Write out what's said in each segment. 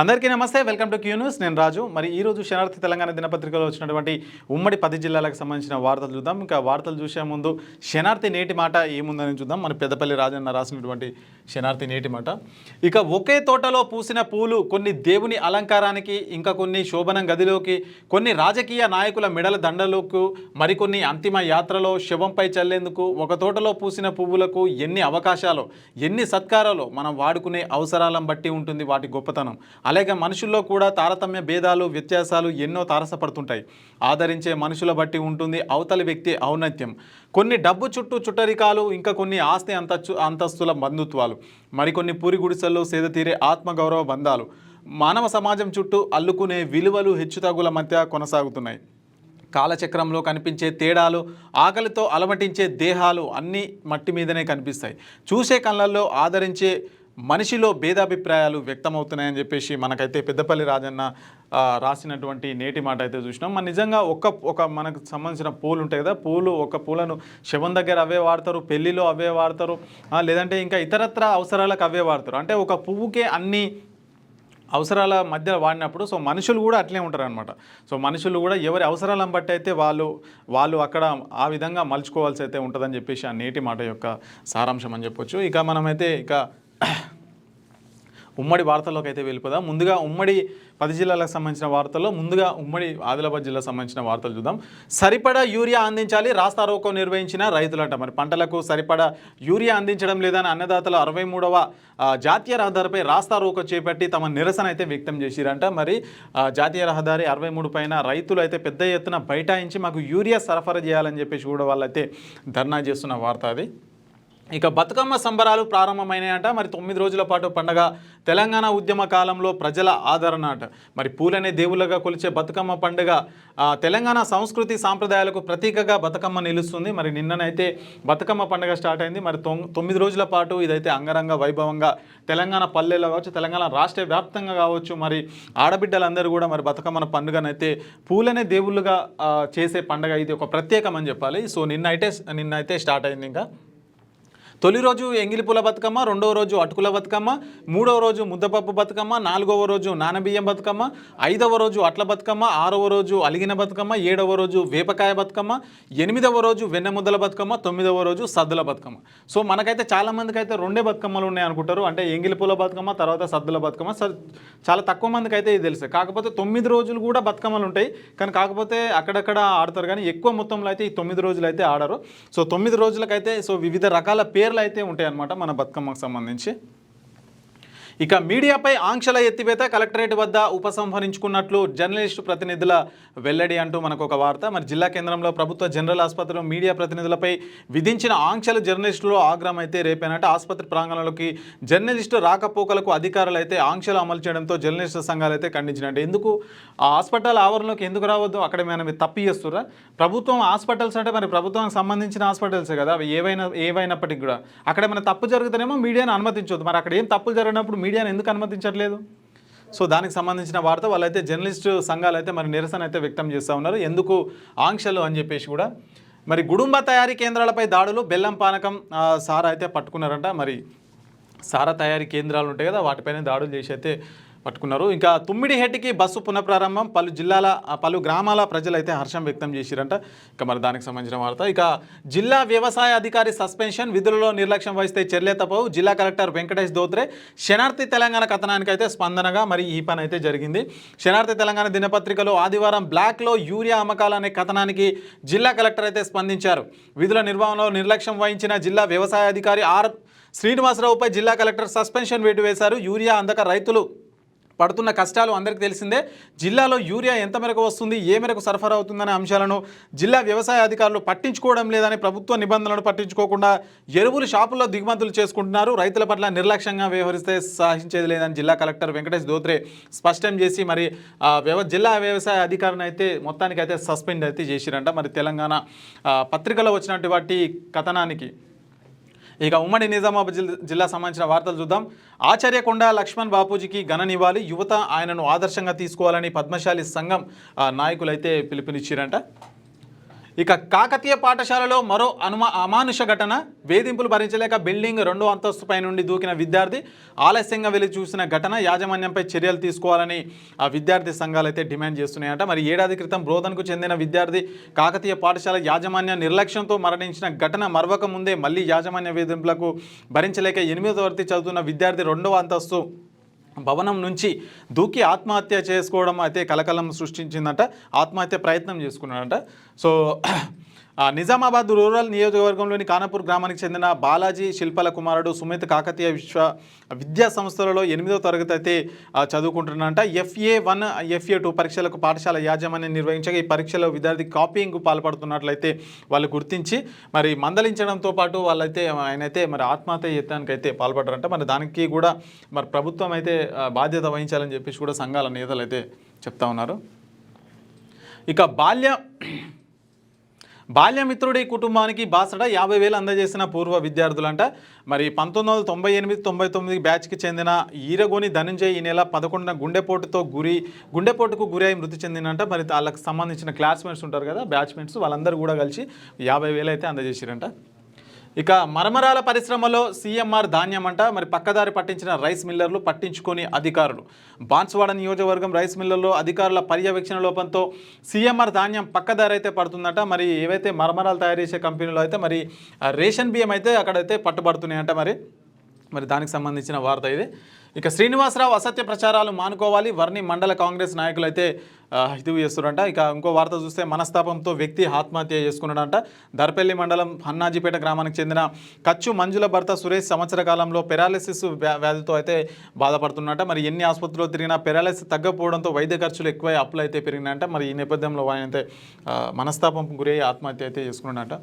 అందరికీ నమస్తే, welcome to Q news. నేను రాజు. మరి ఈ రోజు శనార్థి తెలంగాణ దినపత్రికలో వచ్చినటువంటి ఉమ్మడి 10 జిల్లాలకు సంబంధించిన వార్తలు చూద్దాం. ఇంకా వార్తలు చూసే ముందు శనార్థి నేటి మాట ఏముందని చూద్దాం. మన పెద్దపల్లి రాజన్న రాసినటువంటి శనార్థి నేటి మాట. ఇక ఒకే తోటలో పూసిన పూలు కొన్ని దేవుని అలంకారానికి, ఇంకా కొన్ని శోభనం గదిలోకి, కొన్ని రాజకీయ నాయకుల మెడల దండలకు, మరికొన్ని అంతిమ యాత్రలో శవంపై చల్లేందుకు ఒక తోటలో పూసిన పువ్వులకు ఎన్ని అవకాశాలు, ఎన్ని సత్కారాలు మనం వాడుకునే అవసరాలను బట్టి ఉంటుంది వాటి గొప్పతనం. అలాగే మనుషుల్లో కూడా తారతమ్య భేదాలు, వ్యత్యాసాలు ఎన్నో తారసపడుతుంటాయి. ఆదరించే మనుషుల బట్టి ఉంటుంది అవతలి వ్యక్తి ఔన్నత్యం. కొన్ని డబ్బు చుట్టూ చుట్టరికాలు, ఇంకా కొన్ని ఆస్తి అంతస్తుల బంధుత్వాలు, మరికొన్ని పూరి గుడిసెల్లో సేదతీరే ఆత్మగౌరవ బంధాలు మానవ సమాజం చుట్టూ అల్లుకునే విలువలు హెచ్చుతగ్గుల మధ్య కొనసాగుతున్నాయి. కాలచక్రంలో కనిపించే తేడాలు, ఆకలితో అలమటించే దేహాలు అన్నీ మట్టి మీదనే కనిపిస్తాయి. చూసే కళ్ళల్లో ఆదరించే మనిషిలో భేదాభిప్రాయాలు వ్యక్తమవుతున్నాయని చెప్పేసి మనకైతే పెద్దపల్లి రాజన్న రాసినటువంటి నేటి మాట అయితే చూసినాం. మన నిజంగా ఒక మనకు సంబంధించిన పూలు ఉంటాయి కదా, ఒక పూలను శవం దగ్గర అవే వాడతారు, పెళ్ళిలో అవే వాడతారు, లేదంటే ఇంకా ఇతరత్ర అవసరాలకు అవే వాడతారు. అంటే ఒక పువ్వుకే అన్ని అవసరాల మధ్య వాడినప్పుడు సో మనుషులు కూడా అట్లే ఉంటారు అనమాట. సో మనుషులు కూడా ఎవరి అవసరాలను బట్టి అయితే వాళ్ళు అక్కడ ఆ విధంగా మలుచుకోవాల్సి అయితే ఉంటుందని చెప్పేసి ఆ నేటి మాట యొక్క సారాంశం అని చెప్పొచ్చు. ఇక మనమైతే ఉమ్మడి వార్తల్లోకి అయితే వెళ్ళిపోదాం. ముందుగా ఉమ్మడి 10 జిల్లాలకు సంబంధించిన వార్తల్లో ముందుగా ఉమ్మడి ఆదిలాబాద్ జిల్లాకు సంబంధించిన వార్తలు చూద్దాం. సరిపడా యూరియా అందించాలి, రాస్తా రోకో నిర్వహించిన రైతులంట. మరి పంటలకు సరిపడా యూరియా అందించడం లేదని అన్నదాతలు 63వ జాతీయ రహదారిపై రాస్తా రోకో చేపట్టి తమ నిరసన అయితే వ్యక్తం చేసిరంట. మరి జాతీయ రహదారి 63 పైన రైతులు అయితే పెద్ద ఎత్తున బైఠాయించి మాకు యూరియా సరఫరా చేయాలని చెప్పేసి కూడా వాళ్ళైతే ధర్నా చేస్తున్న వార్త అది. ఇక బతుకమ్మ సంబరాలు ప్రారంభమైనాయంట. మరి 9 రోజుల పాటు పండగ తెలంగాణ ఉద్యమ కాలంలో ప్రజల ఆదరణ అట. మరి పూలనే దేవుళ్ళగా కొలిచే బతుకమ్మ పండుగ తెలంగాణ సంస్కృతి సాంప్రదాయాలకు ప్రతీకగా బతుకమ్మ నిలుస్తుంది. మరి నిన్ననైతే బతుకమ్మ పండుగ స్టార్ట్ అయింది. మరి 9 రోజుల పాటు ఇదైతే అంగరంగ వైభవంగా తెలంగాణ పల్లెల్లో కావచ్చు, తెలంగాణ రాష్ట్ర వ్యాప్తంగా కావచ్చు, మరి ఆడబిడ్డలందరూ కూడా మరి బతుకమ్మ పండుగనైతే పూలనే దేవుళ్ళుగా చేసే పండుగ ఇది ఒక ప్రత్యేకం అని చెప్పాలి. సో నిన్నైతే స్టార్ట్ అయింది. ఇంకా తొలి రోజు ఎంగిలిపూల బతుకమ్మ, రెండవ రోజు అటుకుల బతుకమ్మ, మూడవ రోజు ముద్దపప్పు బతుకమ్మ, నాలుగవ రోజు నానబియ్యం బతుకమ్మ, ఐదవ రోజు అట్ల బతుకమ్మ, ఆరవ రోజు అలిగిన బతుకమ్మ, ఏడవ రోజు వేపకాయ బతుకమ్మ, ఎనిమిదవ రోజు వెన్నెముద్దల బతుకమ్మ, 9వ రోజు సద్దుల బతుకమ్మ. సో మనకైతే చాలామందికి అయితే 2 బతుకమ్మలు ఉన్నాయి అనుకుంటారు. అంటే ఎంగిలిపూల బతుకమ్మ తర్వాత సద్దుల బతుకమ్మ. చాలా తక్కువ మందికి అయితే ఇది తెలుసు. కాకపోతే 9 రోజులు కూడా బతుకమ్మలు ఉంటాయి, కానీ కాకపోతే అక్కడక్కడ ఆడతారు, కానీ ఎక్కువ మొత్తంలో అయితే ఈ 9 రోజులు అయితే ఆడరు. సో 9 రోజులకైతే సో వివిధ రకాల పేర్లు అయితే ఉంటాయి అన్నమాట మన బతుకమ్మకు సంబంధించి. ఇక మీడియాపై ఆంక్షల ఎత్తివేత, కలెక్టరేట్ వద్ద ఉపసంహరించుకున్నట్లు జర్నలిస్టు ప్రతినిధుల వెల్లడి అంటూ మనకు ఒక వార్త. మరి జిల్లా కేంద్రంలో ప్రభుత్వ జనరల్ ఆసుపత్రిలో మీడియా ప్రతినిధులపై విధించిన ఆంక్షలు జర్నలిస్టులు ఆగ్రహం అయితే రేపానంటే. ఆసుపత్రి ప్రాంగణంలోకి జర్నలిస్టు రాకపోకలకు అధికారులు అయితే ఆంక్షలు అమలు చేయడంతో జర్నలిస్టు సంఘాలు అయితే ఖండించినట్టు. ఎందుకు ఆ హాస్పిటల్ ఆవరణలోకి ఎందుకు రావద్దు, అక్కడ మనం తప్పి చేస్తురా? ప్రభుత్వం హాస్పిటల్స్ అంటే మరి ప్రభుత్వానికి సంబంధించిన హాస్పిటల్సే కదా అవి, ఏవైనప్పటికీ కూడా అక్కడ మన తప్పు జరుగుతానేమో మీడియాను అనుమతించవద్దు. మరి అక్కడ ఏం తప్పులు జరిగినప్పుడు మీడియాను ఎందుకు అనుమతించట్లేదు? సో దానికి సంబంధించిన వార్త. వాళ్ళైతే జర్నలిస్టు సంఘాలు అయితే మరి నిరసన అయితే వ్యక్తం చేస్తూ ఉన్నారు, ఎందుకు ఆంక్షలు అని చెప్పేసి కూడా. మరి గుడుంబ తయారీ కేంద్రాలపై దాడులు, బెల్లం పానకం సారా అయితే పట్టుకున్నారంట. మరి సారా తయారీ కేంద్రాలు ఉంటాయి కదా, వాటిపైన దాడులు చేసి అయితే పట్టుకున్నారు. ఇంకా తుమ్మిడిహెట్టికి బస్సు పునఃప్రారంభం, పలు గ్రామాల ప్రజలు అయితే హర్షం వ్యక్తం చేసిరంట. ఇక మరి దానికి సంబంధించిన వార్త. ఇక జిల్లా వ్యవసాయ అధికారి సస్పెన్షన్, విధులలో నిర్లక్ష్యం వహిస్తే చర్య తప్పవు, జిల్లా కలెక్టర్ వెంకటేష్ దోత్రే. శనార్థి తెలంగాణ కథనానికి అయితే స్పందనగా మరి ఈ పని అయితే జరిగింది. శనార్థి తెలంగాణ దినపత్రికలో ఆదివారం బ్లాక్లో యూరియా అమ్మకాలు అనే కథనానికి జిల్లా కలెక్టర్ అయితే స్పందించారు. విధుల నిర్వహణలో నిర్లక్ష్యం వహించిన జిల్లా వ్యవసాయ అధికారి ఆర్ శ్రీనివాసరావుపై జిల్లా కలెక్టర్ సస్పెన్షన్ వేటు వేశారు. యూరియా అందక రైతులు పడుతున్న కష్టాలు అందరికీ తెలిసిందే. జిల్లాలో యూరియా ఎంత మేరకు వస్తుంది, ఏ మేరకు సరఫరా అవుతుందనే అంశాలను జిల్లా వ్యవసాయ అధికారులు పట్టించుకోవడం లేదని, ప్రభుత్వ నిబంధనలను పట్టించుకోకుండా ఎరువులు షాపుల్లో దిగుమతులు చేసుకుంటున్నారు. రైతుల పట్ల నిర్లక్ష్యంగా వ్యవహరిస్తే సహించేది లేదని జిల్లా కలెక్టర్ వెంకటేష్ దోత్రే స్పష్టం చేసి మరి జిల్లా వ్యవసాయ అధికారిని అయితే మొత్తానికైతే సస్పెండ్ అయితే చేసిరంట. మరి తెలంగాణ పత్రికలో వచ్చినటువంటి కథనానికి. ఇక ఉమ్మడి నిజామాబాద్ జిల్లా సంబంధించిన వార్తలు చూద్దాం. ఆచార్యకొండ లక్ష్మణ్ బాపూజీకి ఘన నివాళి, యువత ఆయనను ఆదర్శంగా తీసుకోవాలని పద్మశాలి సంఘం నాయకులైతే పిలుపునిచ్చారంట. ఇక కాకతీయ పాఠశాలలో మరో అమానుష ఘటన. వేధింపులు భరించలేక బిల్డింగ్ 2వ అంతస్తుపై నుండి దూకిన విద్యార్థి ఆలస్యంగా వెళ్లి చూసిన ఘటన. యాజమాన్యంపై చర్యలు తీసుకోవాలని ఆ విద్యార్థి సంఘాలు అయితే డిమాండ్ చేస్తున్నాయంట. మరి ఏడాది క్రితం బోధనకు చెందిన విద్యార్థి కాకతీయ పాఠశాల యాజమాన్య నిర్లక్ష్యంతో మరణించిన ఘటన మరవక ముందే మళ్ళీ యాజమాన్య వేధింపులకు భరించలేక 8వ తరగతి చదువుతున్న విద్యార్థి 2వ అంతస్తు భవనం నుంచి దూకి ఆత్మహత్య చేసుకోవడం అయితే కలకలం సృష్టించిందంట. ఆత్మహత్య ప్రయత్నం చేసుకున్నాడంట. సో నిజామాబాద్ రూరల్ నియోజకవర్గంలోని ఖానాపూర్ గ్రామానికి చెందిన బాలాజీ శిల్పల కుమారుడు సుమిత్ కాకతీయ విద్యా సంస్థలలో 8వ తరగతి అయితే చదువుకుంటున్నాడంట. FA1 FA2 పరీక్షలకు పాఠశాల యాజమాన్యం నిర్వహించగా ఈ పరీక్షలో విద్యార్థి కాపీయింగ్కు పాల్పడుతున్నట్లయితే వాళ్ళు గుర్తించి మరి మందలించడంతో పాటు వాళ్ళైతే ఆయనైతే మరి ఆత్మహత్య యత్నానికి అయితే పాల్పడ్డారంట. మరి దానికి కూడా మరి ప్రభుత్వం అయితే బాధ్యత వహించాలని చెప్పేసి కూడా సంఘాల నేతలు అయితే చెప్తా ఉన్నారు. ఇక బాల్యమిత్రుడి కుటుంబానికి బాసట 50,000 అందజేసిన పూర్వ విద్యార్థులంట. మరి 1998-99 బ్యాచ్కి చెందిన ఈరగోని ధనంజయ్ ఈ నెల 11న గుండెపోటుకు గురై మృతి చెందినంట. మరి వాళ్ళకి సంబంధించిన క్లాస్మేట్స్ ఉంటారు కదా, బ్యాచ్మేట్స్, వాళ్ళందరూ కూడా కలిసి 50,000 అయితే అందజేసిరంట. ఇక మరమరాల పరిశ్రమలో CMR ధాన్యం అంట. మరి పక్కదారి పట్టించిన రైస్ మిల్లర్లు పట్టించుకొని అధికారులు. బాన్స్వాడ నియోజకవర్గం రైస్ మిల్లర్లో అధికారుల పర్యవేక్షణ లోపంతో CMR ధాన్యం పక్కదారి అయితే పడుతుందట. మరి ఏవైతే మరమరాలు తయారు చేసే కంపెనీలో అయితే మరి రేషన్ బియ్యం అయితే అక్కడైతే పట్టుబడుతున్నాయంట. మరి దానికి సంబంధించిన వార్త ఇది. ఇక శ్రీనివాసరావు అసత్య ప్రచారాలు మానుకోవాలి, వర్ణి మండల కాంగ్రెస్ నాయకులు అయితే హితవు చేస్తున్నారంట. ఇక ఇంకో వార్త చూస్తే మనస్తాపంతో వ్యక్తి ఆత్మహత్య చేసుకున్నాడంట. దర్పల్లి మండలం హన్నాజీపేట గ్రామానికి చెందిన కచ్చు మంజుల భర్త సురేష్ సంవత్సర కాలంలో పెరాలిసిస్ వ్యాధితో అయితే బాధపడుతున్నట్ట. మరి ఎన్ని ఆసుపత్రిలో తిరిగినా పెరాలిసిస్ తగ్గకపోవడంతో వైద్య ఖర్చులు ఎక్కువై అప్పులు అయితే పెరిగినాయంట. మరి ఈ నేపథ్యంలో ఆయన అయితే మనస్తాపం గురై ఆత్మహత్య అయితే చేసుకున్నాడంట.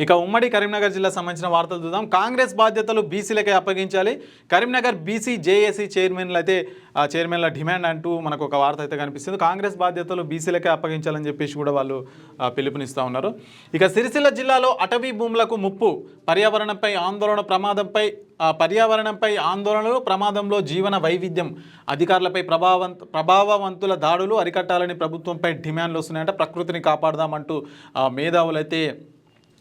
ఇక ఉమ్మడి కరీంనగర్ జిల్లా సంబంధించిన వార్తలు చూద్దాం. కాంగ్రెస్ బాధ్యతలు బీసీలకే అప్పగించాలి, కరీంనగర్ బీసీ జేఏసీ చైర్మన్ల డిమాండ్ అంటూ మనకు ఒక వార్త అయితే కనిపిస్తుంది. కాంగ్రెస్ బాధ్యతలు బీసీలకే అప్పగించాలని చెప్పేసి కూడా వాళ్ళు పిలుపునిస్తూ ఉన్నారు. ఇక సిరిసిల్ల జిల్లాలో అటవీ భూములకు ముప్పు, పర్యావరణంపై ఆందోళనలు, ప్రమాదంలో జీవన వైవిధ్యం, అధికారులపై ప్రభావవంతుల దాడులు అరికట్టాలని ప్రభుత్వంపై డిమాండ్లు వస్తున్నాయంట. ప్రకృతిని కాపాడదామంటూ మేధావులు అయితే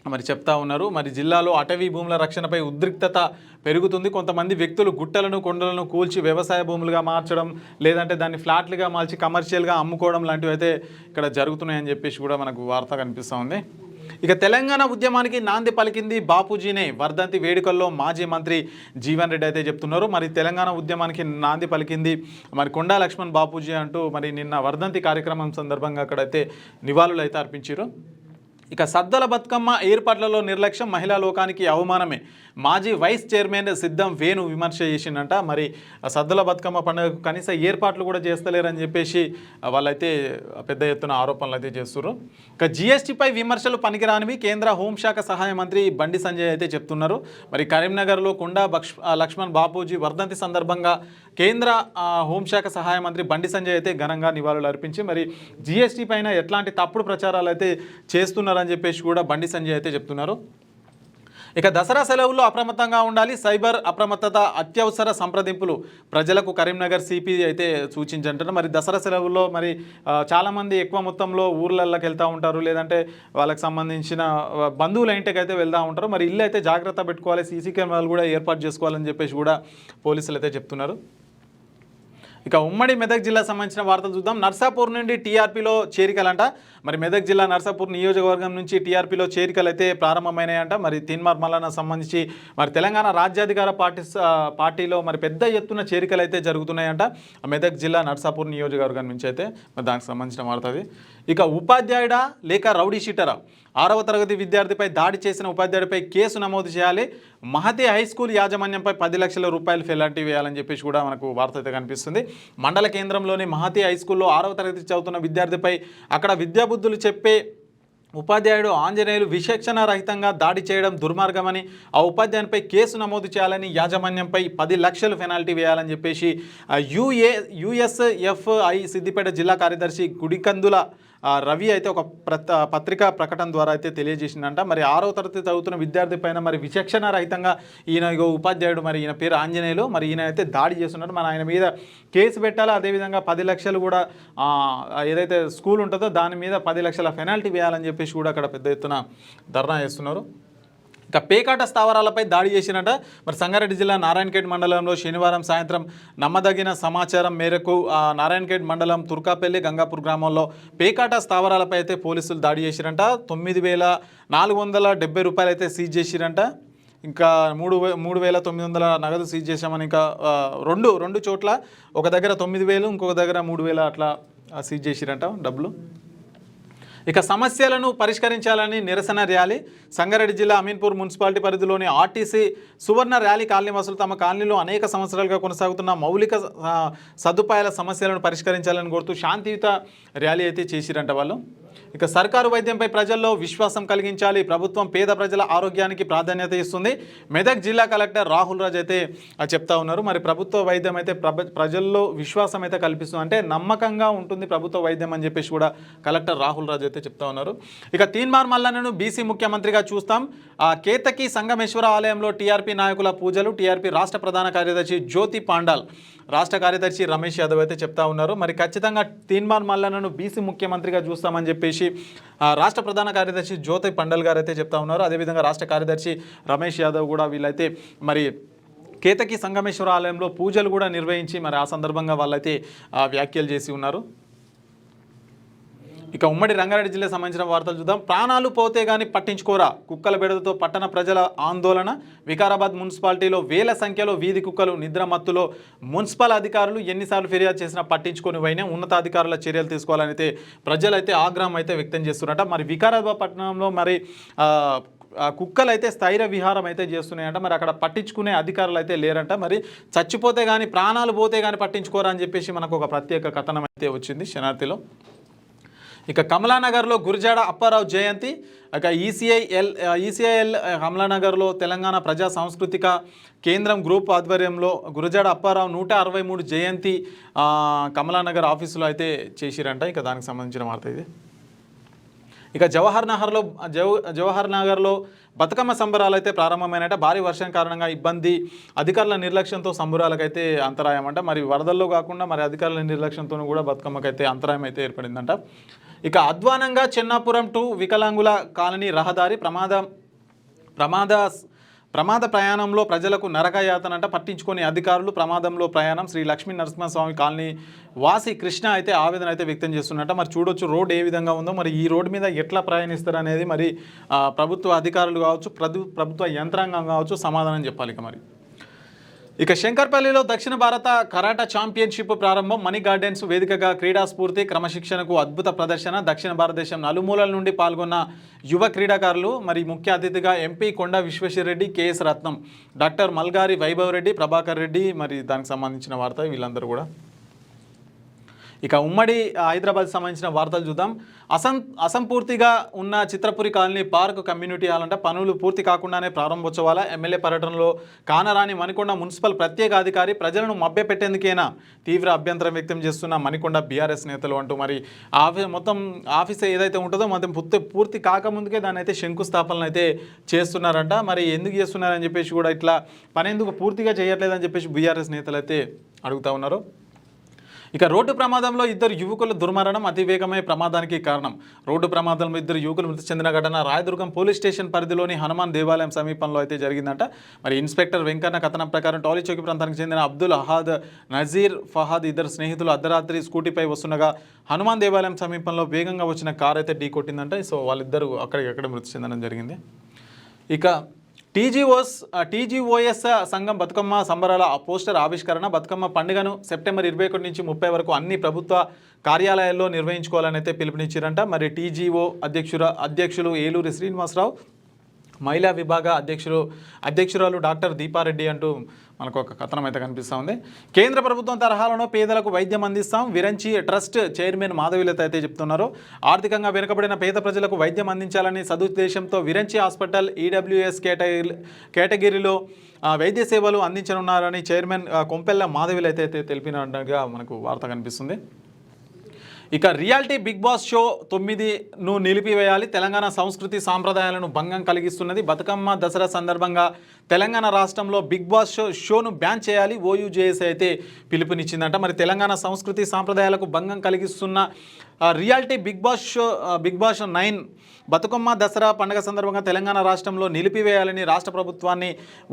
మరి చెప్తా ఉన్నారు. మరి జిల్లాలో అటవీ భూముల రక్షణపై ఉద్రిక్తత పెరుగుతుంది. కొంతమంది వ్యక్తులు గుట్టలను కొండలను కూల్చి వ్యవసాయ భూములుగా మార్చడం, లేదంటే దాన్ని ఫ్లాట్లుగా మార్చి కమర్షియల్గా అమ్ముకోవడం లాంటివి అయితే ఇక్కడ జరుగుతున్నాయని చెప్పేసి కూడా మనకు వార్త కనిపిస్తూ ఉంది. ఇక తెలంగాణ ఉద్యమానికి నాంది పలికింది బాపూజీనే, వర్ధంతి వేడుకల్లో మాజీ మంత్రి జీవన్ రెడ్డి అయితే చెప్తున్నారు. మరి తెలంగాణ ఉద్యమానికి నాంది పలికింది మరి కొండా లక్ష్మణ్ బాపూజీ అంటూ మరి నిన్న వర్ధంతి కార్యక్రమం సందర్భంగా అక్కడైతే నివాళులు అయితే అర్పించారు. ఇక సద్దల బతుకమ్మ ఏర్పాట్లలో నిర్లక్ష్యం మహిళా లోకానికి అవమానమే, మాజీ వైస్ చైర్మన్ సిద్ధం వేణు విమర్శ చేసిందంట. మరి సద్దల బతుకమ్మ పండుగకు కనీస ఏర్పాట్లు కూడా చేస్తలేరని చెప్పేసి వాళ్ళైతే పెద్ద ఎత్తున ఆరోపణలు అయితే చేస్తున్నారు. ఇక GSTపై విమర్శలు పనికిరానివి, కేంద్ర హోంశాఖ సహాయ మంత్రి బండి సంజయ్ అయితే చెప్తున్నారు. మరి కరీంనగర్లో కొండా లక్ష్మణ్ బాపూజీ వర్ధంతి సందర్భంగా కేంద్ర హోంశాఖ సహాయ మంత్రి బండి సంజయ్ అయితే ఘనంగా నివాళులు అర్పించి మరి GST పైన ఎట్లాంటి తప్పుడు ప్రచారాలు అయితే చేస్తున్నారని చెప్పేసి కూడా బండి సంజయ్ అయితే చెప్తున్నారు. ఇక దసరా సెలవుల్లో అప్రమత్తంగా ఉండాలి, సైబర్ అప్రమత్తత, అత్యవసర సంప్రదింపులు ప్రజలకు కరీంనగర్ సిపి అయితే సూచించారు. మరి దసరా సెలవుల్లో మరి చాలామంది ఎక్కువ మొత్తంలో ఊర్లలోకి వెళ్తూ ఉంటారు, లేదంటే వాళ్ళకి సంబంధించిన బంధువుల ఇంటికి అయితే వెళ్తూ ఉంటారు. మరి ఇల్లు అయితే జాగ్రత్త పెట్టుకోవాలి, సీసీ కెమెరాలు కూడా ఏర్పాటు చేసుకోవాలని చెప్పేసి కూడా పోలీసులు అయితే చెప్తున్నారు. ఇక ఉమ్మడి మెదక్ జిల్లా సంబంధించిన వార్తలు చూద్దాం. నర్సాపూర్ నుండి టీఆర్పీలో చేరికలంట. మరి మెదక్ జిల్లా నర్సాపూర్ నియోజకవర్గం నుంచి టీఆర్పీలో చేరికలు అయితే ప్రారంభమైనాయంట. మరి తీన్మార్ మల్లన్న సంబంధించి మరి తెలంగాణ రాజ్యాధికార పార్టీలో మరి పెద్ద ఎత్తున చేరికలు అయితే జరుగుతున్నాయంట మెదక్ జిల్లా నర్సాపూర్ నియోజకవర్గం నుంచి అయితే. మరి దానికి సంబంధించిన వార్త అది. ఇక ఉపాధ్యాయుడా లేక రౌడీ షీటరా, 6వ తరగతి విద్యార్థిపై దాడి చేసిన ఉపాధ్యాయుడిపై కేసు నమోదు చేయాలి, మహతి హై స్కూల్ యాజమాన్యంపై 10 లక్షల రూపాయలు పెనాల్టీ వేయాలని చెప్పేసి కూడా మనకు వార్త అయితే కనిపిస్తుంది. మండల కేంద్రంలోని మహతి హై స్కూల్లో 6వ తరగతి చదువుతున్న విద్యార్థిపై అక్కడ విద్యాబుద్ధులు చెప్పే ఉపాధ్యాయుడు ఆంజనేయులు విచక్షణ రహితంగా దాడి చేయడం దుర్మార్గమని, ఆ ఉపాధ్యాయునిపై కేసు నమోదు చేయాలని, యాజమాన్యంపై 10 లక్షలు పెనాల్టీ వేయాలని చెప్పేసి USFI సిద్దిపేట జిల్లా కార్యదర్శి గుడికందుల రవి అయితే ఒక పత్రికా ప్రకటన ద్వారా అయితే తెలియజేసిందంట. మరి 6వ తరగతి చదువుతున్న విద్యార్థి పైన మరి విచక్షణ రహితంగా ఈయన ఉపాధ్యాయుడు, మరి ఈయన పేరు ఆంజనేయులు, మరి ఈయన అయితే దాడి చేస్తున్నారు. మరి ఆయన మీద కేసు పెట్టాలి, అదేవిధంగా 10 లక్షలు కూడా ఏదైతే స్కూల్ ఉంటుందో దాని మీద 10 లక్షల పెనాల్టీ వేయాలని చెప్పేసి కూడా అక్కడ పెద్ద ఎత్తున ధర్నా చేస్తున్నారు. ఇక పేకాట స్థావరాలపై దాడి చేసినట్ట. మరి సంగారెడ్డి జిల్లా నారాయణఖేడ్ మండలంలో శనివారం సాయంత్రం నమ్మదగిన సమాచారం మేరకు నారాయణఖేడ్ మండలం తుర్కాపల్లి గంగాపూర్ గ్రామంలో పేకాట స్థావరాలపై అయితే పోలీసులు దాడి చేసిరంట. 9,470 రూపాయలు అయితే సీజ్ చేసిరంట. ఇంకా 3,900 నగదు సీజ్ చేశామని, ఇంకా రెండు చోట్ల, ఒక దగ్గర 9,000 ఇంకొక దగ్గర 3,000 అట్లా సీజ్ చేసిరంట డబ్బులు. ఇక సమస్యలను పరిష్కరించాలని నిరసన ర్యాలీ. సంగారెడ్డి జిల్లా అమీన్పూర్ మున్సిపాలిటీ పరిధిలోని ఆర్టీసీ సువర్ణ ర్యాలీ కాలనీ వాసులు తమ కాలనీలో అనేక సంవత్సరాలుగా కొనసాగుతున్న మౌలిక సదుపాయాల సమస్యలను పరిష్కరించాలని కోరుతూ శాంతియుత ర్యాలీ అయితే చేసిరంట వాళ్ళు. ఇక సర్కారు వైద్యంపై ప్రజల్లో విశ్వాసం కలిగించాలి, ప్రభుత్వం పేద ప్రజల ఆరోగ్యానికి ప్రాధాన్యత ఇస్తుంది, మెదక్ జిల్లా కలెక్టర్ రాహుల్ రాజ్ అయితే చెప్తా ఉన్నారు. మరి ప్రభుత్వ వైద్యం అయితే ప్రజల్లో విశ్వాసం అయితే కల్పిస్తుంది, అంటే నమ్మకంగా ఉంటుంది ప్రభుత్వ వైద్యం అని చెప్పేసి కూడా కలెక్టర్ రాహుల్ రాజ్ అయితే చెప్తా ఉన్నారు. ఇక తీన్మార్ మల్లన్నను బీసీ ముఖ్యమంత్రిగా చూస్తాం. కేతకి సంగమేశ్వర ఆలయంలో టీఆర్పీ నాయకుల పూజలు. టీఆర్పీ రాష్ట్ర ప్రధాన కార్యదర్శి జ్యోతి పాండాల్, రాష్ట్ర కార్యదర్శి రమేష్ యాదవ్ అయితే చెప్తా ఉన్నారు. మరి ఖచ్చితంగా తీన్మార్ మల్లన్నను బీసీ ముఖ్యమంత్రిగా చూస్తామని చెప్పేసి రాష్ట్ర ప్రధాన కార్యదర్శి జ్యోతి పాండాల్ గారు అయితే చెప్తా ఉన్నారు. అదేవిధంగా రాష్ట్ర కార్యదర్శి రమేష్ యాదవ్ కూడా వీళ్ళైతే మరి కేతకి సంగమేశ్వర ఆలయంలో పూజలు కూడా నిర్వహించి మరి ఆ సందర్భంగా వాళ్ళైతే వ్యాఖ్యలు చేసి ఉన్నారు. ఇక ఉమ్మడి రంగారెడ్డి జిల్లాకు సంబంధించిన వార్తలు చూద్దాం. ప్రాణాలు పోతే గానీ పట్టించుకోరా, కుక్కల బెడదతో పట్టణ ప్రజల ఆందోళన. వికారాబాద్ మున్సిపాలిటీలో వేల సంఖ్యలో వీధి కుక్కలు నిద్రమత్తులో. మున్సిపల్ అధికారులు ఎన్నిసార్లు ఫిర్యాదు చేసినా పట్టించుకొని పోయినా ఉన్నతాధికారుల చర్యలు తీసుకోవాలని అయితే ప్రజలైతే ఆగ్రహం అయితే వ్యక్తం చేస్తున్నారట. మరి వికారాబాద్ పట్టణంలో మరి కుక్కలు అయితే స్థైర్య విహారం అయితే చేస్తున్నాయంట. మరి అక్కడ పట్టించుకునే అధికారులు అయితే లేరంట. మరి చచ్చిపోతే కానీ, ప్రాణాలు పోతే కానీ పట్టించుకోరా అని చెప్పేసి మనకు ఒక ప్రత్యేక కథనం అయితే వచ్చింది శనార్థిలో. ఇక కమలానగర్లో గురజాడ అప్పారావు జయంతి. ఇక ఈసీఐఎల్ కమలానగర్లో తెలంగాణ ప్రజా సాంస్కృతిక కేంద్రం గ్రూప్ ఆధ్వర్యంలో గురజాడ అప్పారావు 163 జయంతి కమలానగర్ ఆఫీసులో అయితే చేసిరంట. ఇక దానికి సంబంధించిన వార్త ఇది. ఇక జవహర్ నగర్లో బతుకమ్మ సంబరాలు అయితే ప్రారంభమైనట. భారీ వర్షం కారణంగా ఇబ్బంది, అధికారుల నిర్లక్ష్యంతో సంబరాలకైతే అంతరాయం అంట. మరి వరదల్లో కాకుండా మరి అధికారుల నిర్లక్ష్యంతో కూడా బతుకమ్మకైతే అంతరాయం అయితే ఏర్పడిందంట. ఇక అధ్వానంగా చెన్నాపురం టు వికలాంగుల కాలనీ రహదారి ప్రమాద ప్రయాణంలో ప్రజలకు నరకయాతనంట. పట్టించుకొని అధికారులు, ప్రమాదంలో ప్రయాణం. శ్రీ లక్ష్మీ నరసింహస్వామి కాలనీ వాసి కృష్ణ అయితే ఆవేదన అయితే వ్యక్తం చేస్తున్నట్ట. మరి చూడొచ్చు రోడ్ ఏ విధంగా ఉందో. మరి ఈ రోడ్డు మీద ఎట్లా ప్రయాణిస్తారు అనేది మరి ప్రభుత్వ అధికారులు కావచ్చు, ప్రభుత్వ యంత్రాంగం కావచ్చు సమాధానం చెప్పాలి. ఇక శంకర్పల్లిలో దక్షిణ భారత కరాటా ఛాంపియన్షిప్ ప్రారంభం. మనీ గార్డెన్స్ వేదికగా క్రీడా స్ఫూర్తి, క్రమశిక్షణకు అద్భుత ప్రదర్శన. దక్షిణ భారతదేశం నలుమూలల నుండి పాల్గొన్న యువ క్రీడాకారులు. మరి ముఖ్య అతిథిగా ఎంపీ కొండ విశ్వేశ్వరరెడ్డి, కేఎస్ రత్నం, డాక్టర్ మల్గారి వైభవ్ రెడ్డి, ప్రభాకర్ రెడ్డి. మరి దానికి సంబంధించిన వార్త వీళ్ళందరూ కూడా. ఇక ఉమ్మడి హైదరాబాద్ సంబంధించిన వార్తలు చూద్దాం. అసంపూర్తిగా ఉన్న Chitrapuri colony park community hall అంట పనులు పూర్తి కాకుండానే ప్రారంభోత్సవాల. ఎమ్మెల్యే పర్యటనలో కానరాని మణికొండ మున్సిపల్ ప్రత్యేక అధికారి. ప్రజలను మభ్యపెట్టేందుకేనా తీవ్ర అభ్యంతరం వ్యక్తం చేస్తున్న మణికొండ బీఆర్ఎస్ నేతలు అంటూ మరి మొత్తం ఆఫీస్ ఏదైతే ఉంటుందో మొత్తం పూర్తి కాకముందుకే దాన్ని అయితే శంకుస్థాపనలు అయితే చేస్తున్నారంట. మరి ఎందుకు చేస్తున్నారని చెప్పేసి కూడా, ఇట్లా పని ఎందుకు పూర్తిగా చేయట్లేదని చెప్పేసి బీఆర్ఎస్ నేతలు అయితే అడుగుతూ ఉన్నారు. ఇక రోడ్డు ప్రమాదంలో 2 యువకుల దుర్మరణం అతివేగమే ప్రమాదానికి కారణం. రోడ్డు ప్రమాదంలో 2 యువకులు మృతి చెందిన ఘటన రాయదుర్గం పోలీస్ స్టేషన్ పరిధిలోని హనుమాన్ దేవాలయం సమీపంలో అయితే జరిగిందంట. మరి ఇన్స్పెక్టర్ వెంకన్న కథనం ప్రకారం టోలీ చౌకి ప్రాంతానికి చెందిన అబ్దుల్ అహాద్, నజీర్ ఫహాద్ ఇద్దరు స్నేహితులు అర్ధరాత్రి స్కూటీపై వస్తుండగా హనుమాన్ దేవాలయం సమీపంలో వేగంగా వచ్చిన కారు అయితే ఢీ కొట్టిందంట. సో వాళ్ళిద్దరూ అక్కడికక్కడే మృతి చెందడం జరిగింది. ఇక టీజీఓఎస్ సంఘం బతుకమ్మ సంబరాల పోస్టర్ ఆవిష్కరణ. బతుకమ్మ పండుగను సెప్టెంబర్ 21 నుంచి 30 వరకు అన్ని ప్రభుత్వ కార్యాలయాల్లో నిర్వహించుకోవాలని అయితే పిలుపునిచ్చారంట. మరి టీజీఓ అధ్యక్షులు ఏలూరి శ్రీనివాసరావు, మహిళా విభాగ అధ్యక్షురాలు డాక్టర్ దీపారెడ్డి అంటూ మనకు ఒక కథనం అయితే కనిపిస్తూ ఉంది. కేంద్ర ప్రభుత్వం తరహాలోనో పేదలకు వైద్యం అందిస్తాం. విరంచి ట్రస్ట్ చైర్మన్ మాధవీలత అయితే చెప్తున్నారు. ఆర్థికంగా వెనుకబడిన పేద ప్రజలకు వైద్యం అందించాలని సదుద్దేశంతో విరంచి హాస్పిటల్ ఈడబ్ల్యూఎస్ కేటగిరీలో వైద్య సేవలు అందించనున్నారని చైర్మన్ కొంపెల్ల మాధవీలత అయితే తెలిపినట్టుగా మనకు వార్త కనిపిస్తుంది. ఇక రియాలిటీ బిగ్ బాస్ షో 9ను నిలిపివేయాలి, తెలంగాణ సంస్కృతి సాంప్రదాయాలను భంగం కలిగిస్తున్నది, బతుకమ్మ దసరా సందర్భంగా తెలంగాణ రాష్ట్రంలో బిగ్ బాస్ షోను బ్యాన్ చేయాలి, ఓయూజేఎస్ అయితే పిలుపునిచ్చిందంట. మరి తెలంగాణ సంస్కృతి సాంప్రదాయాలకు భంగం కలిగిస్తున్న reality Bigg Boss 9 Bathukamma Dasara పండుగ సందర్భంగా తెలంగాణ రాష్ట్రంలో నిలిపివేయాలని రాష్ట్ర ప్రభుత్వాన్ని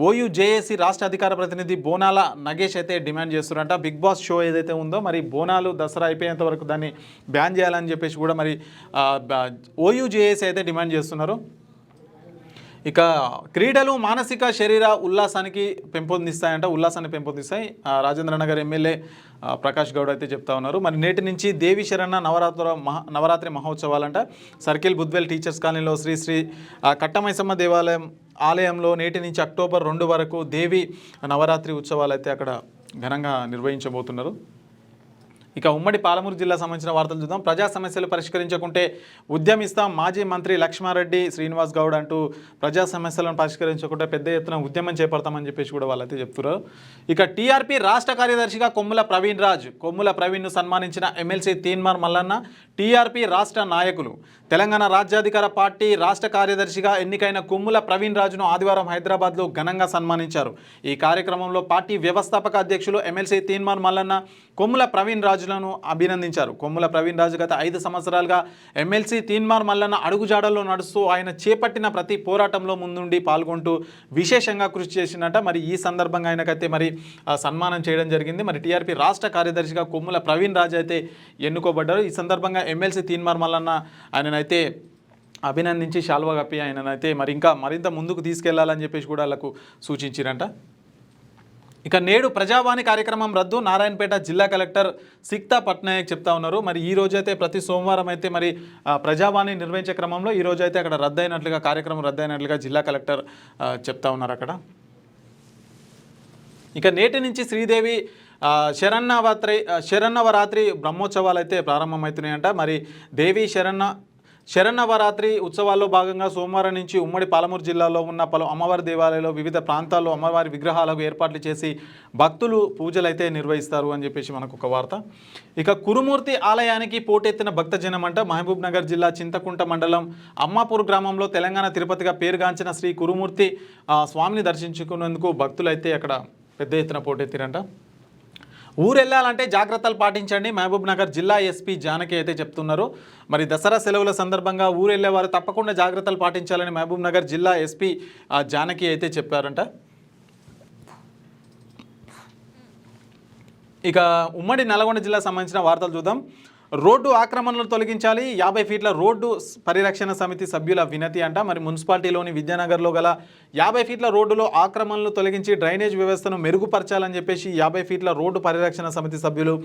ఓయూజేఏసీ రాష్ట్ర అధికార ప్రతినిధి బోనాల నగేష్ అయితే డిమాండ్ చేస్తున్నారంట. బిగ్ బాస్ షో ఏదైతే ఉందో మరి బోనాలు దసరా అయిపోయేంత వరకు దాన్ని బ్యాన్ చేయాలని చెప్పేసి కూడా మరి ఓయూజేఏసీ అయితే డిమాండ్ చేస్తున్నారు. ఇక క్రీడలు మానసిక శరీర ఉల్లాసాన్ని పెంపొందిస్తాయి. రాజేంద్రనగర్ ఎమ్మెల్యే ప్రకాష్ గౌడ్ అయితే చెప్తా ఉన్నారు. మరి నేటి నుంచి దేవి శరణ నవరాత్రి మహోత్సవాలంట. సర్కిల్ బుద్వేల్ టీచర్స్ కాలనీలో శ్రీ కట్టమైసమ్మ ఆలయంలో నేటి నుంచి అక్టోబర్ 2 వరకు దేవి నవరాత్రి ఉత్సవాలు అయితే అక్కడ ఘనంగా నిర్వహించబోతున్నారు. ఇక ఉమ్మడి పాలమూరు జిల్లా సంబంధించిన వార్తలు చూద్దాం. ప్రజా సమస్యలు పరిష్కరించకుంటే ఉద్యమిస్తాం, మాజీ మంత్రి లక్ష్మారెడ్డి శ్రీనివాస్ గౌడ్ అంటూ ప్రజా సమస్యలను పరిష్కరించకుంటే పెద్ద ఎత్తున ఉద్యమం చేపడతామని చెప్పేసి కూడా వాళ్ళైతే చెప్తున్నారు. ఇక టీఆర్పీ రాష్ట్ర కార్యదర్శిగా కొమ్ముల ప్రవీణ్ను సన్మానించిన ఎమ్మెల్సీ తీన్మార్ మల్లన్న. టీఆర్పీ రాష్ట్ర నాయకులు తెలంగాణ రాజ్యాధికార పార్టీ రాష్ట్ర కార్యదర్శిగా ఎన్నికైన కొమ్ముల ప్రవీణ్ రాజును ఆదివారం హైదరాబాద్లో ఘనంగా సన్మానించారు. ఈ కార్యక్రమంలో పార్టీ వ్యవస్థాపక అధ్యక్షులు ఎమ్మెల్సీ తీన్మార్ మల్లన్న కొమ్ముల ప్రవీణ్ రాజులను అభినందించారు. కొమ్ముల ప్రవీణ్ రాజు గత 5 సంవత్సరాలుగా ఎమ్మెల్సీ తీన్మార్ మల్లన్న అడుగుజాడల్లో నడుస్తూ ఆయన చేపట్టిన ప్రతి పోరాటంలో ముందుండి పాల్గొంటూ విశేషంగా కృషి చేసిందట. మరి ఈ సందర్భంగా ఆయనకైతే మరి సన్మానం చేయడం జరిగింది. మరి టీఆర్పీ రాష్ట్ర కార్యదర్శిగా కొమ్ముల ప్రవీణ్ రాజు అయితే ఎన్నుకోబడ్డారు. ఈ సందర్భంగా ఎమ్మెల్సీ తీన్మార్ మల్లన్న ఆయననైతే అభినందించి శాల్వా కప్పి ఆయననైతే మరింత ముందుకు తీసుకెళ్లాలని చెప్పేసి కూడా వాళ్ళకు సూచించారంట. ఇక నేడు ప్రజావాణి కార్యక్రమం రద్దు, నారాయణపేట జిల్లా కలెక్టర్ సిక్తా పట్నాయక్ చెప్తా ఉన్నారు. మరి ఈ రోజు అయితే ప్రతి సోమవారం అయితే మరి ప్రజావాణి నిర్వహించే క్రమంలో ఈ రోజు అయితే అక్కడ కార్యక్రమం రద్దయినట్లుగా జిల్లా కలెక్టర్ చెప్తా ఉన్నారు అక్కడ. ఇక నేటి నుంచి శ్రీదేవి శరన్నవరాత్రి బ్రహ్మోత్సవాలు అయితే ప్రారంభమవుతున్నాయంట. మరి దేవి శరన్నవరాత్రి ఉత్సవాల్లో భాగంగా సోమవారం నుంచి ఉమ్మడి పాలమూరు జిల్లాలో ఉన్న పలు అమ్మవారి దేవాలయాల్లో వివిధ ప్రాంతాల్లో అమ్మవారి విగ్రహాలకు ఏర్పాట్లు చేసి భక్తులు పూజలు అయితే నిర్వహిస్తారు అని చెప్పేసి మనకు ఒక వార్త. ఇక కురుమూర్తి ఆలయానికి పోటెత్తిన భక్తజనం అంట. మహబూబ్ నగర్ జిల్లా చింతకుంట మండలం అమ్మాపూర్ గ్రామంలో తెలంగాణ తిరుపతిగా పేరుగాంచిన శ్రీ కురుమూర్తి స్వామిని దర్శించుకునేందుకు భక్తులు అయితే అక్కడ పెద్ద ఎత్తున పోటెత్తిరంట. ఊరెళ్ళాలంటే జాగ్రత్తలు పాటించండి, మహబూబ్ నగర్ జిల్లా ఎస్పీ జానకి అయితే చెప్తున్నారు. మరి దసరా సెలవుల సందర్భంగా ఊరెళ్ళేవారు తప్పకుండా జాగ్రత్తలు పాటించాలని మహబూబ్ నగర్ జిల్లా ఎస్పీ జానకి అయితే చెప్పారంట. ఇక ఉమ్మడి నల్గొండ జిల్లా సంబంధించిన వార్తలు చూద్దాం. రోడ్డు ఆక్రమణలను తొలగించాలి, 50 ఫీట్ల రోడ్డు పరిరక్షణ సమితి సభ్యుల వినతి అంట. మరి మున్సిపాలిటీలోని విద్యానగర్లో గల 50 ఫీట్ల రోడ్డులో ఆక్రమణలు తొలగించి డ్రైనేజ్ వ్యవస్థను మెరుగుపరచాలని చెప్పేసి 50 ఫీట్ల రోడ్డు పరిరక్షణ సమితి సభ్యులు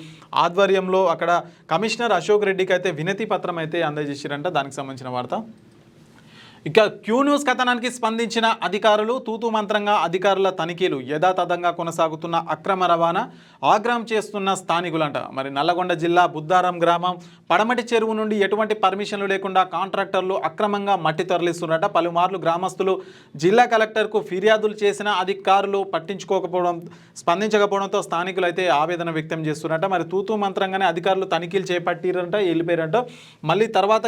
ఆధ్వర్యంలో అక్కడ కమిషనర్ అశోక్ రెడ్డికి అయితే వినతి పత్రం అయితే అందజేశారంట. దానికి సంబంధించిన వార్త. ఇక క్యూ న్యూస్ కథనానికి స్పందించిన అధికారులు తూతూ మంత్రంగా అధికారుల తనిఖీలు, యథాతథంగా కొనసాగుతున్న అక్రమ రవాణా ఆగ్రహం చేస్తున్న స్థానికులంట. మరి నల్లగొండ జిల్లా బుద్దారం గ్రామం పడమటి చెరువు నుండి ఎటువంటి పర్మిషన్లు లేకుండా కాంట్రాక్టర్లు అక్రమంగా మట్టి తరలిస్తున్నారట. పలుమార్లు గ్రామస్తులు జిల్లా కలెక్టర్కు ఫిర్యాదులు చేసిన అధికారులు స్పందించకపోవడంతో స్థానికులు అయితే ఆవేదన వ్యక్తం చేస్తున్నారట. మరి తూతూ మంత్రంగానే అధికారులు తనిఖీలు చేపట్టిరంట, వెళ్ళిపోయారంట. మళ్ళీ తర్వాత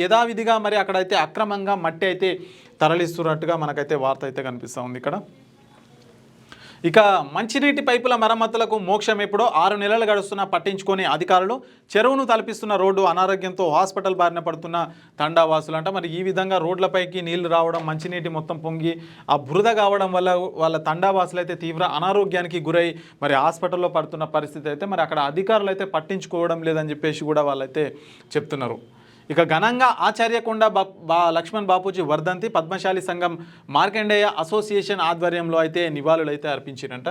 యథావిధిగా మరి అక్కడైతే అక్రమంగా మట్టి అయితే తరలిస్తున్నట్టుగా మనకైతే వార్త అయితే కనిపిస్తూ ఉంది ఇక్కడ. ఇక మంచినీటి పైపుల మరమ్మతులకు మోక్షం ఎప్పుడో 6 నెలలు గడుస్తున్నా పట్టించుకొని అధికారులు చెరువును తలపిస్తున్న రోడ్డు అనారోగ్యంతో హాస్పిటల్ బారిన పడుతున్న తండావాసులు అంట. మరి ఈ విధంగా రోడ్లపైకి నీళ్లు రావడం, మంచినీటి మొత్తం పొంగి ఆ బురద కావడం వల్ల వాళ్ళ తండావాసులు అయితే తీవ్ర అనారోగ్యానికి గురై మరి హాస్పిటల్లో పడుతున్న పరిస్థితి అయితే మరి అక్కడ అధికారులు అయితే పట్టించుకోవడం లేదని చెప్పేసి కూడా వాళ్ళైతే చెప్తున్నారు. ఇక ఘనంగా ఆచార్యకొండ లక్ష్మణ్ బాపూజీ వర్ధంతి పద్మశాలి సంఘం మార్కండేయ అసోసియేషన్ ఆధ్వర్యంలో అయితే నివాళులు అయితే అర్పించారంట.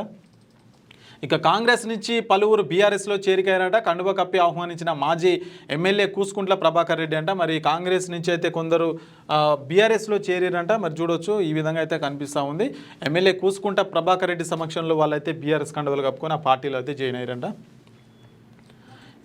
ఇక కాంగ్రెస్ నుంచి పలువురు బీఆర్ఎస్లో చేరికారంట. కండువ కప్పి ఆహ్వానించిన మాజీ ఎమ్మెల్యే కూసుకుంట్ల ప్రభాకర్ రెడ్డి అంట. మరి కాంగ్రెస్ నుంచి అయితే కొందరు బీఆర్ఎస్లో చేరారంట. మరి చూడొచ్చు ఈ విధంగా అయితే కనిపిస్తూ ఉంది. ఎమ్మెల్యే కూసుకుంట్ల ప్రభాకర్ రెడ్డి సమక్షంలో వాళ్ళైతే బీఆర్ఎస్ కండువలు కప్పుకొని ఆ పార్టీలో అయితే జాయిన్ అయ్యారంట.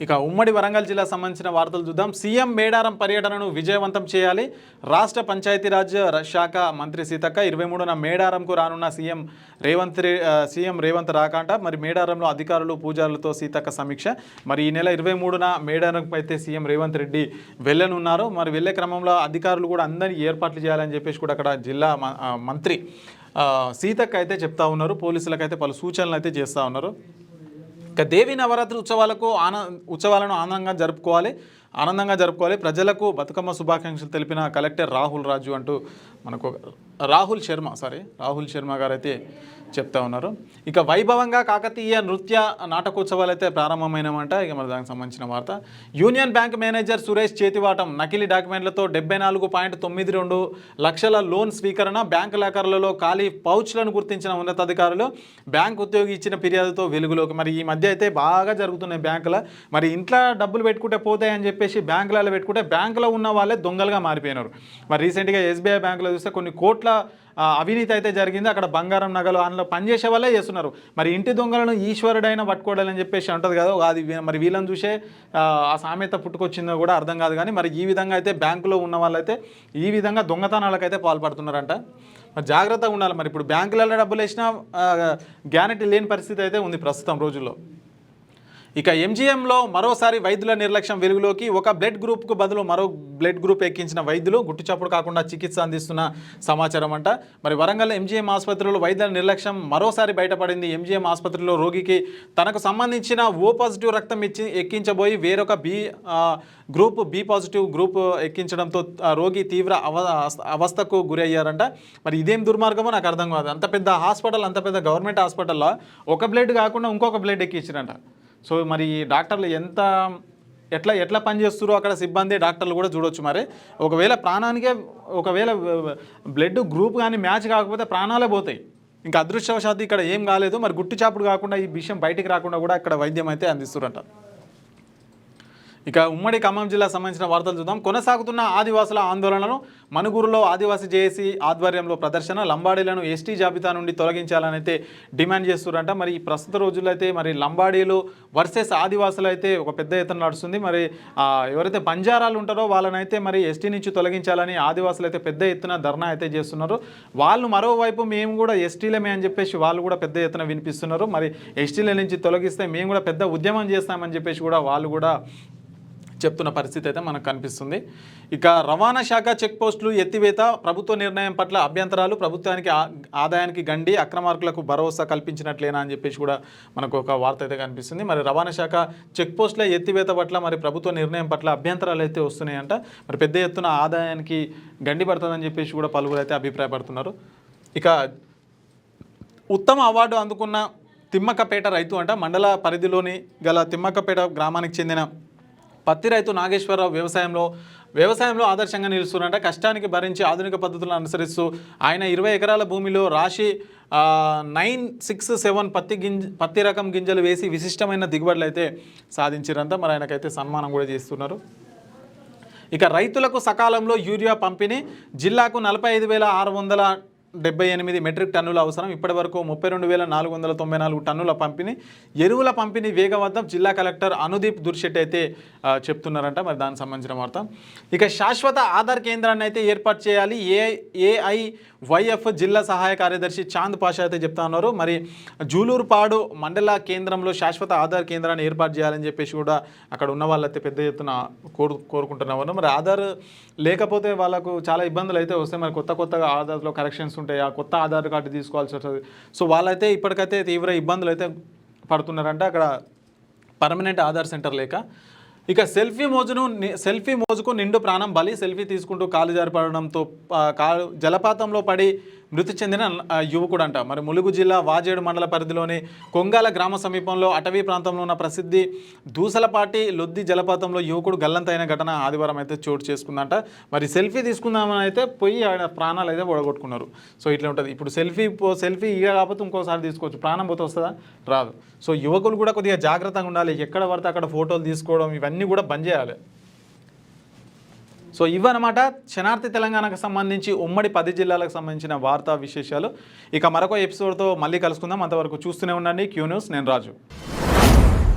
ఇక ఉమ్మడి వరంగల్ జిల్లా సంబంధించిన వార్తలు చూద్దాం. సీఎం మేడారం పర్యటనను విజయవంతం చేయాలి. రాష్ట్ర పంచాయతీరాజ్ శాఖ మంత్రి సీతక్క 23న మేడారంకు రానున్న సీఎం రేవంత్ రాకంట. మరి మేడారంలో అధికారులు పూజారులతో సీతక్క సమీక్ష. మరి ఈ నెల 23న మేడారంకు అయితే సీఎం రేవంత్ రెడ్డి వెళ్ళనున్నారు. మరి వెళ్ళే క్రమంలో అధికారులు కూడా అందరినీ ఏర్పాట్లు చేయాలని చెప్పేసి కూడా అక్కడ జిల్లా మంత్రి సీతక్క అయితే చెప్తా ఉన్నారు. పోలీసులకైతే పలు సూచనలు అయితే చేస్తూ ఉన్నారు. ఇక దేవి నవరాత్రి ఉత్సవాలను ఆనందంగా జరుపుకోవాలి. ప్రజలకు బతుకమ్మ శుభాకాంక్షలు తెలిపిన కలెక్టర్ రాహుల్ శర్మ గారు అయితే చెప్తా ఉన్నారు. ఇక వైభవంగా కాకతీయ నృత్య నాటకోత్సవాలు అయితే ప్రారంభమైనమంట. ఇక మరి దానికి సంబంధించిన వార్త. యూనియన్ బ్యాంక్ మేనేజర్ సురేష్ చేతివాటం. నకిలీ డాక్యుమెంట్లతో 74.92 లక్షల లోన్ స్వీకరణ. బ్యాంకు లాకర్లలో ఖాళీ పౌచ్లను గుర్తించిన ఉన్నతాధికారులు. బ్యాంక్ ఉద్యోగి ఇచ్చిన ఫిర్యాదుతో వెలుగులోకి. మరి ఈ మధ్య అయితే బాగా జరుగుతున్నాయి బ్యాంకులో. మరి ఇంట్లో డబ్బులు పెట్టుకుంటే పోతాయని చెప్పేసి బ్యాంకులలో పెట్టుకుంటే బ్యాంకులో ఉన్న వాళ్ళే దొంగలుగా మారిపోయినారు. మరి రీసెంట్గా ఎస్బీఐ బ్యాంకులో చూస్తే కొన్ని కోట్ల అవినీతి అయితే జరిగింది. అక్కడ బంగారం నగలు అందులో పనిచేసే వాళ్ళే చేస్తున్నారు. మరి ఇంటి దొంగలను ఈశ్వరుడైనా పట్టుకోవాలని చెప్పేసి ఉంటుంది కదా, అది మరి వీళ్ళని చూసే ఆ సామెత పుట్టుకొచ్చిందో కూడా అర్థం కాదు. కానీ మరి ఈ విధంగా అయితే బ్యాంకులో ఉన్న వాళ్ళైతే ఈ విధంగా దొంగతనాలకైతే పాల్పడుతున్నారంట. మరి జాగ్రత్తగా ఉండాలి. మరి ఇప్పుడు బ్యాంకులలో డబ్బులు వేసినా గ్యారెంటీ లేని పరిస్థితి అయితే ఉంది ప్రస్తుతం రోజుల్లో. ఇక ఎంజీఎంలో మరోసారి వైద్యుల నిర్లక్ష్యం వెలుగులోకి. ఒక బ్లడ్ గ్రూప్కు బదులు మరో బ్లడ్ గ్రూప్ ఎక్కించిన వైద్యులు గుట్టుచప్పుడు కాకుండా చికిత్స అందిస్తున్న సమాచారం అంట. మరి వరంగల్ ఎంజీఎం ఆసుపత్రిలో వైద్యుల నిర్లక్ష్యం మరోసారి బయటపడింది. ఎంజీఎం ఆసుపత్రిలో రోగికి తనకు సంబంధించిన ఓ పాజిటివ్ రక్తం ఎక్కించబోయి వేరొక గ్రూప్ బి పాజిటివ్ గ్రూప్ ఎక్కించడంతో రోగి తీవ్ర అవస్థకు గురయ్యారంట. మరి ఇదేం దుర్మార్గమో నాకు అర్థం కాదు. అంత పెద్ద హాస్పిటల్, అంత పెద్ద గవర్నమెంట్ హాస్పిటల్లో ఒక బ్లడ్ కాకుండా ఇంకొక బ్లడ్ ఎక్కించారంట. సో మరి డాక్టర్లు ఎట్లా పనిచేస్తారో అక్కడ సిబ్బంది డాక్టర్లు కూడా చూడొచ్చు. మరి ఒకవేళ బ్లడ్ గ్రూప్ కానీ మ్యాచ్ కాకపోతే ప్రాణాలే పోతాయి. ఇంకా అదృష్టవశాత్తు ఇక్కడ ఏం కాలేదు. మరి గుట్టుచాపుడు కాకుండా ఈ విషయం బయటికి రాకుండా కూడా ఇక్కడ వైద్యం అయితే అందిస్తారంట. ఇక ఉమ్మడి ఖమ్మం జిల్లా సంబంధించిన వార్తలు చూద్దాం. కొనసాగుతున్న ఆదివాసుల ఆందోళనలు. మనుగురులో ఆదివాసీ జేఏసీ ఆధ్వర్యంలో ప్రదర్శన. లంబాడీలను ఎస్టీ జాబితా నుండి తొలగించాలని అయితే డిమాండ్ చేస్తున్నారంట. మరి ఈ ప్రస్తుత రోజుల్లో అయితే మరి లంబాడీలు వర్సెస్ ఆదివాసులు అయితే ఒక పెద్ద ఎత్తున నడుస్తుంది. మరి ఎవరైతే బంజారాలు ఉంటారో వాళ్ళనైతే మరి ఎస్టీ నుంచి తొలగించాలని ఆదివాసులు అయితే పెద్ద ఎత్తున ధర్నా అయితే చేస్తున్నారు. వాళ్ళు మరోవైపు మేము కూడా ఎస్టీలమే అని చెప్పేసి వాళ్ళు కూడా పెద్ద ఎత్తున వినిపిస్తున్నారు. మరి ఎస్టీల నుంచి తొలగిస్తే మేము కూడా పెద్ద ఉద్యమం చేస్తామని చెప్పేసి కూడా వాళ్ళు కూడా చెప్తున్న పరిస్థితి అయితే మనకు కనిపిస్తుంది. ఇక రవాణా శాఖ చెక్ పోస్టులు ఎత్తివేత. ప్రభుత్వ నిర్ణయం పట్ల అభ్యంతరాలు. ప్రభుత్వానికి ఆదాయానికి గండి. అక్రమార్కులకు భరోసా కల్పించినట్లేనా అని చెప్పేసి కూడా మనకు ఒక వార్త అయితే కనిపిస్తుంది. మరి రవాణా శాఖ చెక్ పోస్టుల ఎత్తివేత పట్ల మరి ప్రభుత్వ నిర్ణయం పట్ల అభ్యంతరాలు అయితే వస్తున్నాయంట. మరి పెద్ద ఎత్తున ఆదాయానికి గండి పడుతుందని చెప్పేసి కూడా పలువురు అయితే అభిప్రాయపడుతున్నారు. ఇక ఉత్తమ అవార్డు అందుకున్న తిమ్మక్కపేట రైతు అంట. మండల పరిధిలోని గల తిమ్మక్కపేట గ్రామానికి చెందిన పత్తి రైతు నాగేశ్వరరావు వ్యవసాయంలో ఆదర్శంగా నిలుస్తున్నారంట. కష్టానికి భరించి ఆధునిక పద్ధతులను అనుసరిస్తూ ఆయన 20 ఎకరాల భూమిలో రాశి 967 పత్తి రకం గింజలు వేసి విశిష్టమైన దిగుబడులు అయితే సాధించారంట. మరి ఆయనకైతే సన్మానం కూడా చేస్తున్నారు. ఇక రైతులకు సకాలంలో యూరియా పంపిణీ. జిల్లాకు 45,678 మెట్రిక్ టన్నుల అవసరం. ఇప్పటి వరకు 32,494 టన్నుల పంపిణీ. ఎరువుల పంపిణీ వేగవంతం. జిల్లా కలెక్టర్ అనుదీప్ దుర్షెట్టి అయితే చెప్తున్నారంట. మరి దానికి సంబంధించిన వార్త. ఇక శాశ్వత ఆధార్ కేంద్రాన్ని అయితే ఏర్పాటు చేయాలి. ఏఐవైఎఫ్ జిల్లా సహాయ కార్యదర్శి చాంద్ పాషా అయితే చెప్తా ఉన్నారు. మరి జూలూరుపాడు మండల కేంద్రంలో శాశ్వత ఆధార్ కేంద్రాన్ని ఏర్పాటు చేయాలని చెప్పేసి కూడా అక్కడ ఉన్న వాళ్ళైతే పెద్ద ఎత్తున కోరుకుంటున్నారు. మరి ఆధార్ లేకపోతే వాళ్ళకు చాలా ఇబ్బందులు అయితే వస్తాయి. మరి కొత్తగా ఆధార్లో కరెక్షన్స్ ఉంటాయి. ఆ కొత్త ఆధార్ కార్డు తీసుకోవాల్సి వస్తుంది. సో వాళ్ళైతే ఇప్పటికైతే తీవ్ర ఇబ్బందులు అయితే పడుతున్నారంటే అక్కడ పర్మనెంట్ ఆధార్ సెంటర్ లేక. ఇక సెల్ఫీ మోజుకు నిండు ప్రాణం బలి. సెల్ఫీ తీసుకుంటూ కాలు జారిపడడంతో జలపాతంలో పడి మృతి చెందిన యువకుడు అంట. మరి ములుగు జిల్లా వాజేడు మండల పరిధిలోని కొంగాల గ్రామ సమీపంలో అటవీ ప్రాంతంలో ఉన్న ప్రసిద్ధి దూసలపాటి లొద్ది జలపాతంలో యువకుడు గల్లంతైన ఘటన ఆదివారం అయితే చోటు చేసుకుందంట. మరి సెల్ఫీ తీసుకుందామని అయితే పోయి ఆయన ప్రాణాలు అయితే ఓడగొట్టుకున్నారు. సో ఇట్లా ఉంటుంది. ఇప్పుడు సెల్ఫీ ఇక కాకపోతే ఇంకోసారి తీసుకోవచ్చు. ప్రాణం పోతే వస్తుందా? రాదు. సో యువకులు కూడా కొద్దిగా జాగ్రత్తగా ఉండాలి. ఎక్కడ పడితే అక్కడ ఫోటోలు తీసుకోవడం ఇవన్నీ కూడా బంద్ చేయాలి. సో ఇవన్నమాట శనార్థి తెలంగాణకు సంబంధించి ఉమ్మడి 10 జిల్లాలకు సంబంధించిన వార్తా విశేషాలు. ఇక మరొక ఎపిసోడ్తో మళ్ళీ కలుసుకుందాం. అంతవరకు చూస్తూనే ఉండండి క్యూ న్యూస్. నేను రాజు.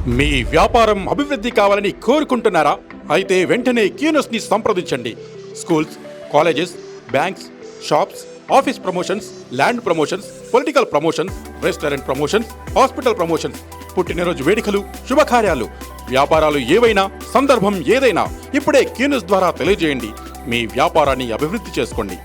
మీ వ్యాపారం అభివృద్ధి కావాలని కోరుకుంటున్నారా? అయితే వెంటనే క్యూనస్ని సంప్రదించండి. Schools, colleges, banks, shops, office promotions, land promotions, political promotions, restaurant promotions, hospital promotions, పుట్టినరోజు వేడుకలు, శుభకార్యాలు, వ్యాపారాలు ఏవైనా, సందర్భం ఏదైనా ఇప్పుడే క్యూనస్ ద్వారా తెలియజేయండి. మీ వ్యాపారాన్ని అభివృద్ధి చేసుకోండి.